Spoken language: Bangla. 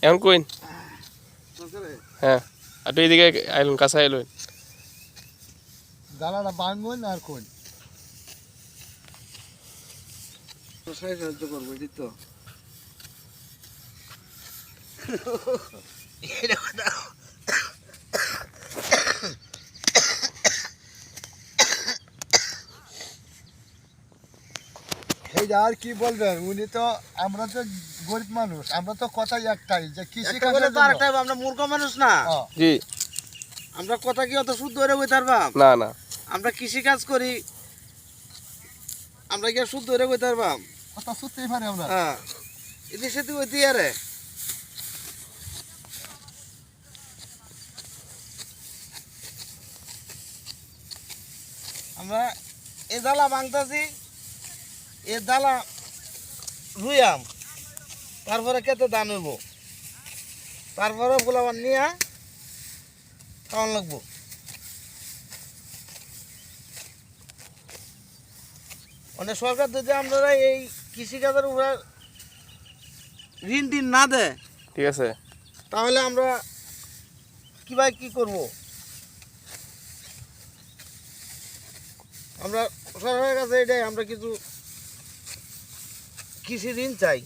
এখন কইন হ্যাঁ আর তুই এদিকে আইলুন কাছে আইলুন দালাটা বাঙ্গুন আর কোন সাহায্য করবো ঠিক তো আর কি বলবেন উনি তো আমরা তো গরিব মানুষ আমরা তো কথাই একটাই যে কৃষি আমরা মূর্খ মানুষ না জি আমরা কথা কি অত শুদ্ধ হয়ে বই পারবাম না না আমরা কৃষি কাজ করি আমরা কি আর শুদ্ধ হয়ে বই পারবাম কথা শুনতেই পারি আমরা হ্যাঁ এদেশে তুই ওইতি আরে আমরা এ দালা ভাঙতাছি এ দালা রুইয়াম তারপরে কেটে দান হইব তারপরে গোলাবার নিয়ে খাওয়ান লাগবো মানে সরকার যদি আমরা এই কৃষিকাজের উপরে ঋণ টিন না দেয় ঠিক আছে তাহলে আমরা কিভাবে কি করব আমরা সরকারের কাছে এটাই আমরা কিছু কৃষি ঋণ চাই